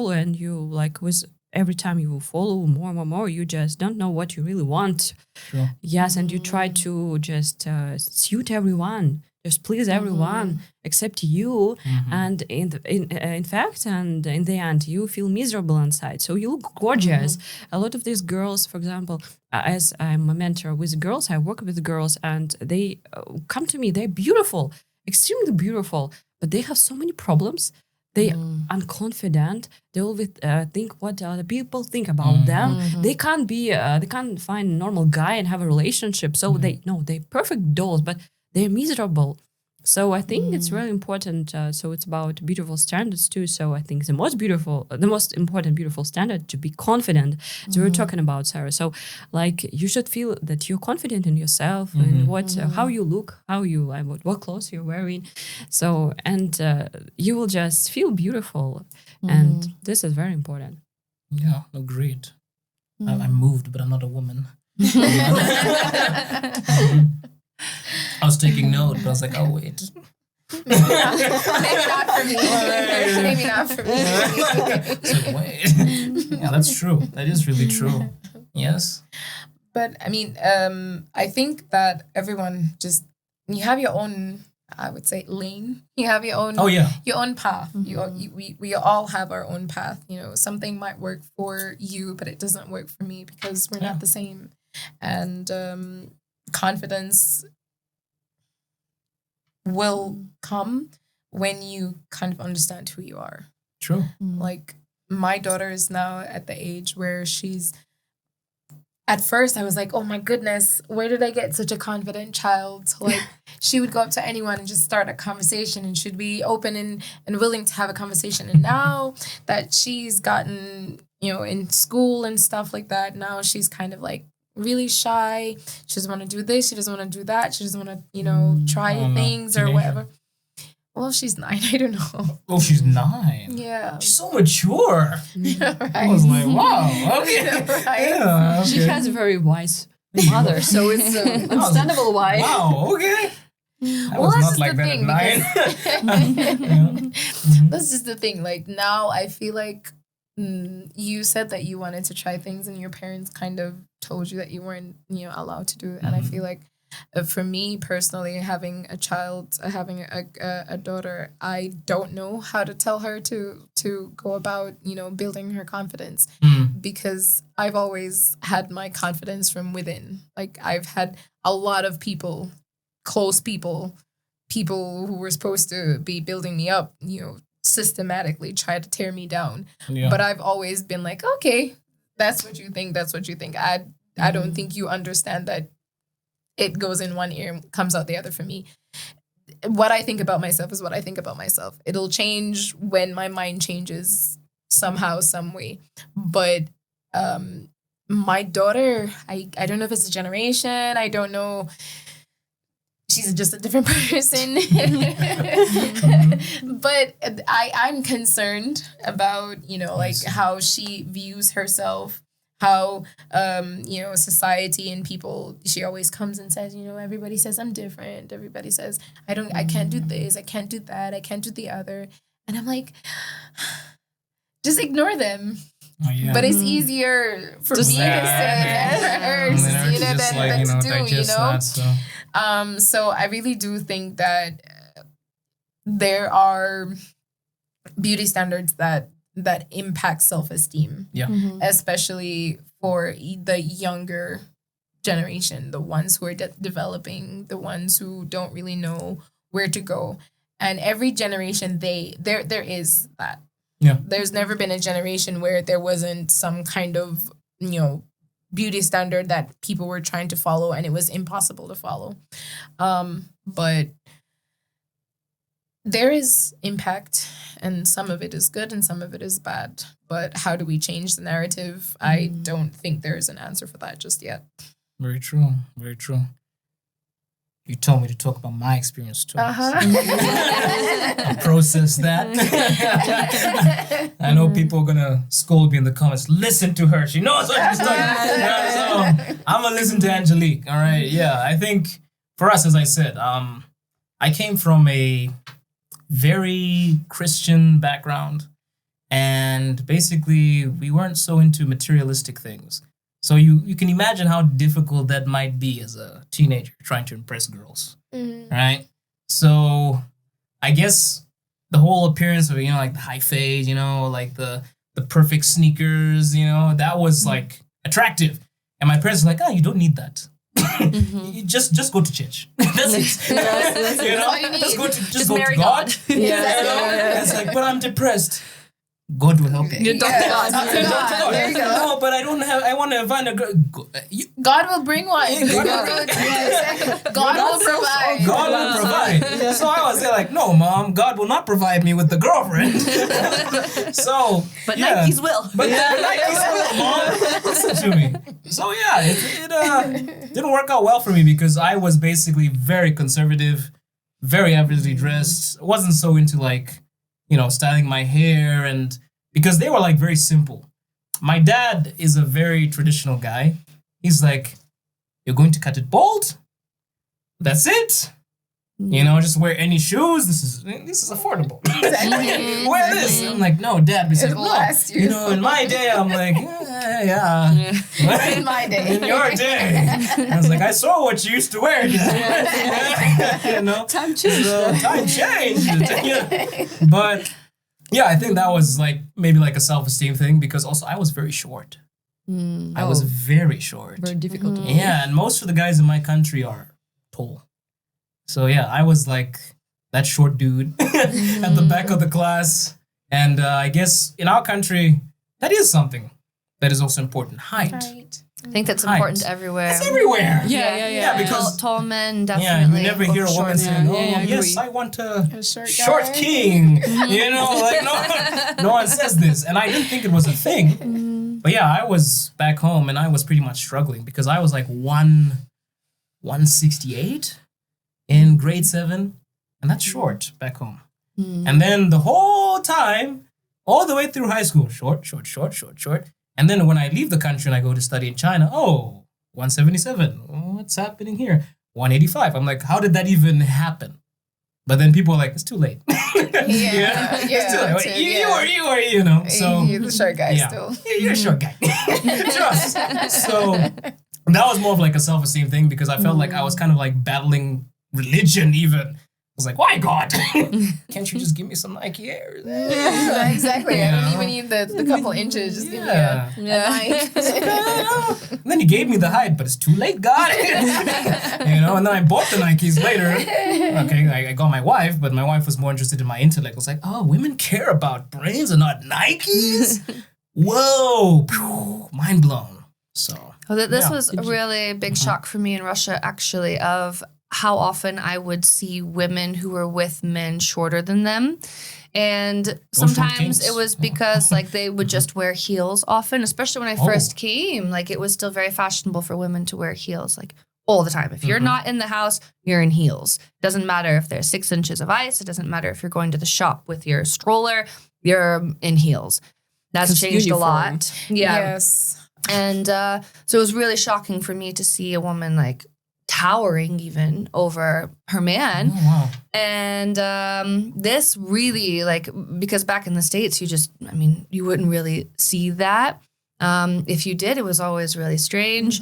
and you like with every time you follow more, you just don't know what you really want. Sure. Yes, and you try to just suit everyone, just please everyone except you. And in fact, and in the end, you feel miserable inside. So you look gorgeous. A lot of these girls, for example, as I'm a mentor with girls, I work with girls, and they come to me. They're beautiful, extremely beautiful, but they have so many problems. They unconfident. They always think what other people think about them. They can't find a normal guy and have a relationship. So they're perfect dolls, but they're miserable. So I think it's really important. So it's about beautiful standards too. So I think the most important beautiful standard to be confident. So we're talking about Sarah. So like you should feel that you're confident in yourself and how you look, what clothes you're wearing. So and you will just feel beautiful, and this is very important. Yeah, agreed. I'm moved, but I'm not a woman. I was taking note, but I was like, oh, wait. Maybe not for me. Maybe not for me. It's like, wait. Yeah, that's true. That is really true. Yes. But, I mean, I think that everyone you have your own, I would say, lane. You have your own your own path. We all have our own path. Something might work for you, but it doesn't work for me because we're not the same. And confidence will come when you kind of understand who you are. True. Like my daughter is now at the age where at first I was like, oh my goodness, where did I get such a confident child? Like she would go up to anyone and just start a conversation and should be open and willing to have a conversation. And now that she's gotten, in school and stuff like that, now she's kind of like really shy. She doesn't want to do this. She doesn't want to do that. She doesn't want to, try things or whatever. Well, she's 9. I don't know. Oh, she's 9. Yeah. She's so mature. Right. I was like, wow, okay. Right. Yeah, okay. She has a very wise mother, so it's understandable why. Wow, okay. I Well, was that's not just like the that at thing, 9. That's just the thing. Like now, I feel like you said that you wanted to try things, and your parents kind of told you that you weren't, allowed to do it. And I feel like, for me personally, having a child, having a daughter, I don't know how to tell her to go about, building her confidence, because I've always had my confidence from within. Like I've had a lot of people, close people who were supposed to be building me up, systematically try to tear me down. Yeah. But I've always been like, okay, that's what you think. That's what you think. I don't think you understand that it goes in one ear and comes out the other for me. What I think about myself is what I think about myself. It'll change when my mind changes somehow, some way. But my daughter, I don't know if it's a generation. I don't know. She's just a different person. But I'm concerned about, like how she views herself, how, society and people, she always comes and says, everybody says I'm different. Everybody says, I can't do this. I can't do that. I can't do the other. And I'm like, just ignore them. Oh, yeah. But it's easier for me to say than to do, So I really do think that there are beauty standards that impact self-esteem, especially for the younger generation, the ones who are developing, the ones who don't really know where to go. And every generation, there is that. Yeah. There's never been a generation where there wasn't some kind of, beauty standard that people were trying to follow and it was impossible to follow. But there is impact, and some of it is good and some of it is bad. But how do we change the narrative? I don't think there is an answer for that just yet. Very true. Very true. You told me to talk about my experience too. And process that. I know people are gonna scold me in the comments. Listen to her. She knows what she's doing. So I'm gonna listen to Angelique. All right. Yeah. I think for us, as I said, I came from a very Christian background, and basically we weren't so into materialistic things. So you can imagine how difficult that might be as a teenager trying to impress girls, right? So I guess the whole appearance of, like the high fade, like the perfect sneakers, that was like attractive. And my parents were like, you don't need that. You just go to church. That's it. That's all you need. Just go to God. It's like, but I'm depressed. God will help you. Talk to God. There you go. No, but I want to find a girl. God will bring one. God will provide. God will provide. So I was there like, no, Mom, God will not provide me with the girlfriend. But Nikes will. But Nikes will, Mom. Listen to me. So it didn't work out well for me because I was basically very conservative, very averagely dressed. I wasn't so into like, styling my hair, and because they were like very simple. My dad is a very traditional guy. He's like, you're going to cut it bald? That's it. Just wear any shoes. This is affordable. Exactly. Wear this. I'm like, no, Dad. He said, no. In my day, I'm like, yeah. In my day. In your day. I was like, I saw what you used to wear. Time changed. Time changed. But yeah, I think that was like maybe like a self-esteem thing because also I was very short. I was very short. Very difficult. Yeah, and most of the guys in my country are tall. So yeah, I was like that short dude at the back of the class. And I guess in our country, that is something that is also important. Height. Right. I think that's important everywhere. It's everywhere. Yeah. Because tall men definitely. Yeah, you never hear a woman saying, yes, I want a short king. No one says this. And I didn't think it was a thing. But yeah, I was back home and I was pretty much struggling because I was like 168 in grade 7. and that's short back home. And then the whole time, all the way through high school, short. And then when I leave the country and I go to study in China, 177. What's happening here? 185. I'm like, how did that even happen? But then people are like, it's too late. It's too late. You are, you know. So you're the short guy still. You're a short guy. Trust. So that was more of like a self-esteem thing because I felt like I was kind of like battling religion even. I was like, why God? Can't you just give me some Nike Air? Yeah, exactly. I don't even need the couple inches. Just give me a Nike. And then he gave me the height, but it's too late, God. And then I bought the Nikes later. Okay, I got my wife, but my wife was more interested in my intellect. I was like, oh, women care about brains and not Nikes? Whoa. Mind blown. So. Well, this was a really big shock for me in Russia, actually, of how often I would see women who were with men shorter than them. And sometimes it was because like they would just wear heels often, especially when I first came. Like it was still very fashionable for women to wear heels like all the time. If you're not in the house, you're in heels. Doesn't matter if there's 6 inches of ice. It doesn't matter if you're going to the shop with your stroller, you're in heels. That's changed a lot. Yeah. Yes. And so it was really shocking for me to see a woman like towering even over her man. Oh, wow. And this really like, because back in the States, you wouldn't really see that. If you did, it was always really strange.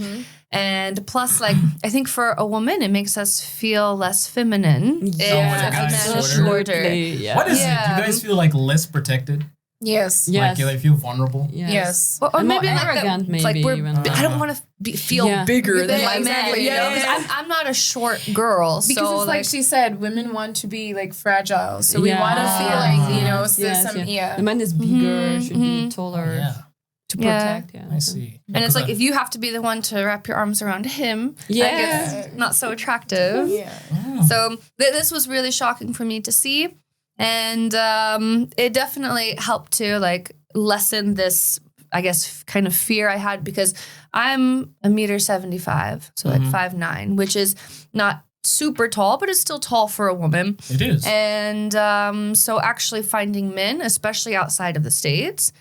And plus, like, I think for a woman, it makes us feel less feminine. If a man is shorter. Yeah. What is it? Do you guys feel like less protected? Yes. Like you feel vulnerable? Yes. Or maybe more like arrogant, maybe like even. I don't want to feel bigger than my man. Exactly. You know, because I'm not a short girl. Because so it's like she said, women want to be like fragile. So we want to feel like, the man is bigger, should be taller. To protect, yeah. I see. And it's like if you have to be the one to wrap your arms around him, it's not so attractive. So this was really shocking for me to see. And it definitely helped to like lessen this, I guess, kind of fear I had because I'm 1.75 meters, so like 5'9", which is not super tall, but it's still tall for a woman. It is. And so actually finding men, especially outside of the States,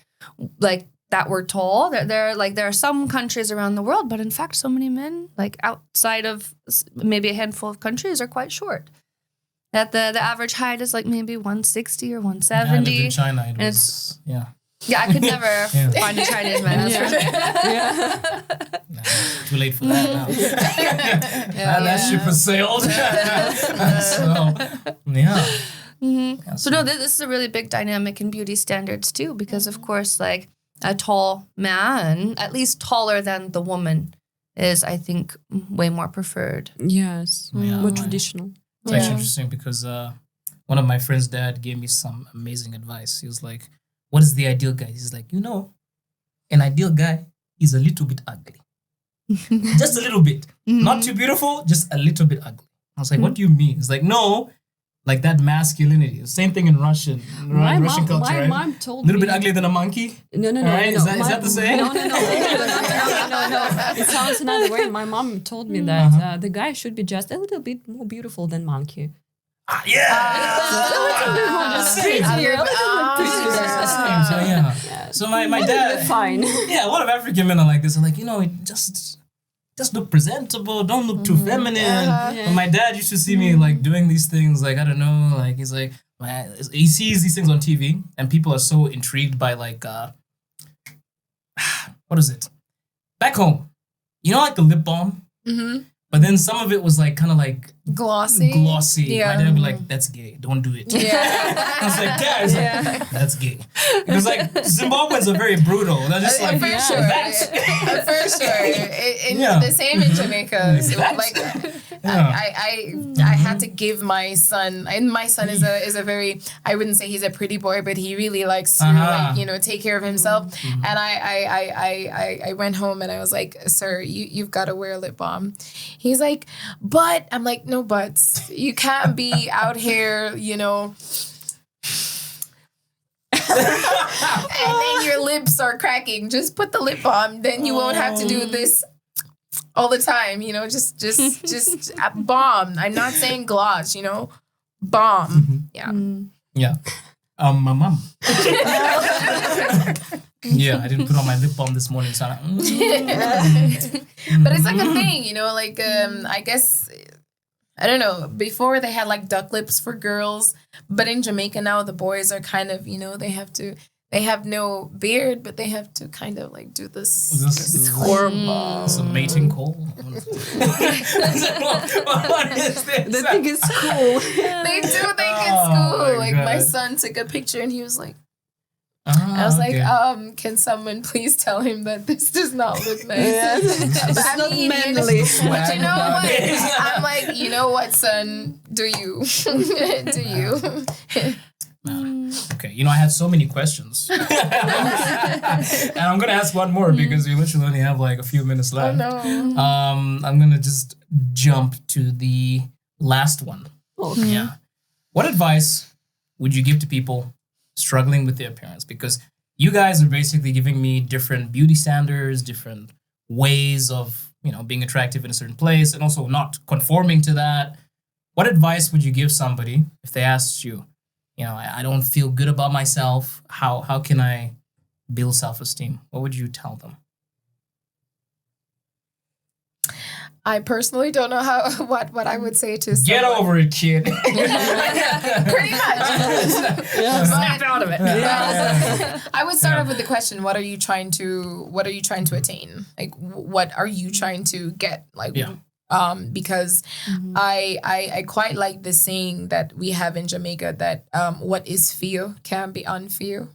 like that were tall, there are some countries around the world, but in fact, so many men like outside of maybe a handful of countries are quite short. That the average height is like maybe 160 or 170. I lived in China. I could never find a Chinese man. That's for sure. Too late for that now. That ship has sailed. So no, this is a really big dynamic in beauty standards too, because of course, like a tall man, at least taller than the woman, is I think way more preferred. Yes, more traditional. It's actually interesting because one of my friend's dad gave me some amazing advice. He was like, what is the ideal guy? He's like, an ideal guy is a little bit ugly. Just a little bit. Not too beautiful, just a little bit ugly. I was like, what do you mean? He's like, no, like that masculinity. Same thing in Russian culture, my right? mom told me. A little me. bit uglier than a monkey? No. Right? Is that the same? No. It sounds another way. My mom told me that the guy should be just a little bit more beautiful than monkey. So my dad, fine. Yeah, a lot of African men are like this. They're like, just look presentable. Don't look too feminine. And my dad used to see me like doing these things. Like, I don't know. Like, he's like, he sees these things on TV, and people are so intrigued by like, what is it? Back home, like the lip balm. But then some of it was like kind of like glossy. Yeah. My dad would be like, that's gay. Don't do it. Yeah. I was like, guys, that's gay. It was like Zimbabweans are very brutal. They're just like, for sure. For sure. The same in Jamaica. So like, I had to give my son, and my son is a very, I wouldn't say he's a pretty boy, but he really likes to take care of himself. And I went home and I was like, sir, you've got to wear lip balm. He's like, but I'm like, no buts. You can't be out here, and then your lips are cracking. Just put the lip balm. Then you won't have to do this all the time. Just balm. I'm not saying gloss. bomb. Yeah. Yeah. My mom. Yeah, I didn't put on my lip balm this morning, so But it's like a thing, you know, like I guess I don't know, before they had like duck lips for girls, but in Jamaica now the boys are kind of, you know, they have no beard, but they have to kind of like do this. It's horrible. It's a mating call. What is this? They think it's cool. They do think it's cool. Like my son took a picture and he was like, I was like, can someone please tell him that this does not look nice? It's not manly. But you know what? I'm like, you know what, son? Do you? Do you? Okay, you know, I had so many questions. And I'm going to ask one more because we literally only have like a few minutes left. Oh, no. I'm going to just jump to the last one. Okay. Yeah. What advice would you give to people struggling with their appearance? Because you guys are basically giving me different beauty standards, different ways of, you know, being attractive in a certain place and also not conforming to that. What advice would you give somebody if they asked you, you know, I don't feel good about myself. How can I build self-esteem? What would you tell them? I personally don't know what I would say to Get someone. over it, kid. Pretty much. Snap out of it. I would start off with the question: What are you trying to attain? Like, what are you trying to get? Like, because I quite like the saying that we have in Jamaica that what is fear can be unfear.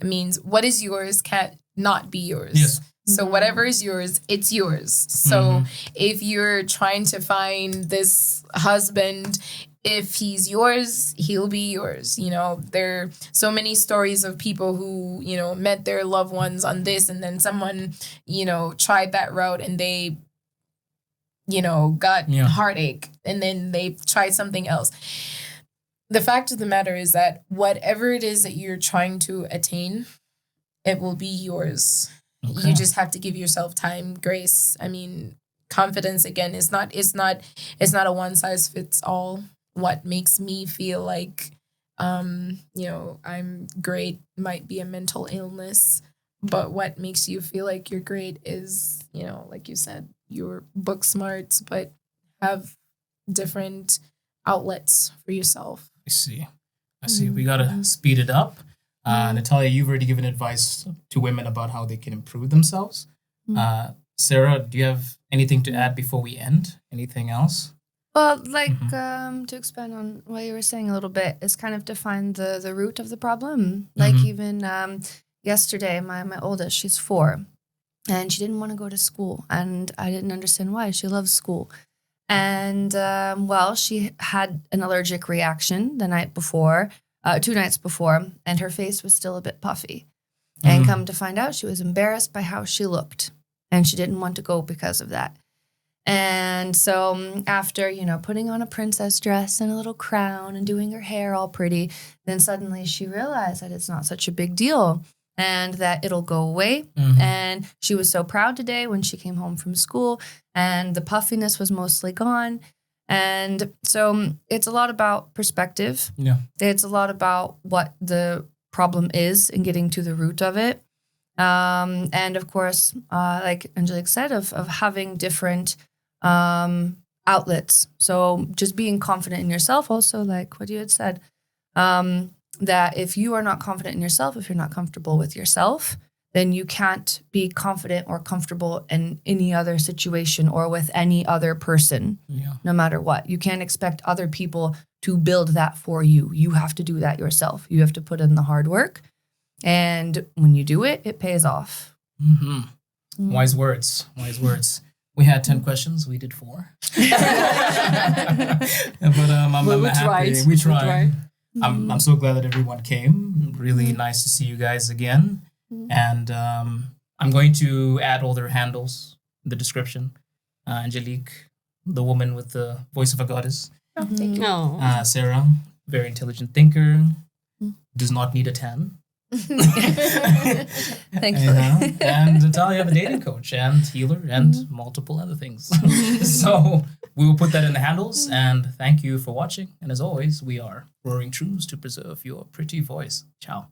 It means what is yours can't not be yours. Yes. So whatever is yours, it's yours. So if you're trying to find this husband, if he's yours, he'll be yours. You know, there are so many stories of people who, you know, met their loved ones on this and then someone, you know, tried that route and they, you know, got heartache and then they tried something else. The fact of the matter is that whatever it is that you're trying to attain, it will be yours. Okay. You just have to give yourself time, grace. I mean, confidence again is not a one size fits all. What makes me feel like you know, I'm great might be a mental illness, but what makes you feel like you're great is, you know, like you said, you're book smarts, but have different outlets for yourself. I see. We gotta speed it up. Natalia, you've already given advice to women about how they can improve themselves. Sarah, do you have anything to add before we end? Anything else? Well, like to expand on what you were saying a little bit is kind of to find the root of the problem. Like even yesterday, my oldest, she's 4, and she didn't want to go to school, and I didn't understand why. She loves school. And well, she had an allergic reaction the night before. 2 nights before, and her face was still a bit puffy. And come to find out, she was embarrassed by how she looked, and she didn't want to go because of that. And so after, you know, putting on a princess dress and a little crown and doing her hair all pretty, then suddenly she realized that it's not such a big deal and that it'll go away. And she was so proud today when she came home from school, and the puffiness was mostly gone. And so it's a lot about perspective. Yeah. It's a lot about what the problem is and getting to the root of it. And of course, like Angelique said, of having different outlets. So just being confident in yourself also, like what you had said, that if you are not confident in yourself, if you're not comfortable with yourself, then you can't be confident or comfortable in any other situation or with any other person, no matter what. You can't expect other people to build that for you. You have to do that yourself. You have to put in the hard work. And when you do it, it pays off. Wise words. We had 10 questions. We did 4. But I'm happy. We tried. I'm so glad that everyone came. Really nice to see you guys again. And I'm going to add all their handles in the description. Angelique, the woman with the voice of a goddess. Oh, thank you. Sarah, very intelligent thinker, does not need a tan. Thank you. And Natalia, the dating coach and healer and multiple other things. So we will put that in the handles. And thank you for watching. And as always, we are roaring truths to preserve your pretty voice. Ciao.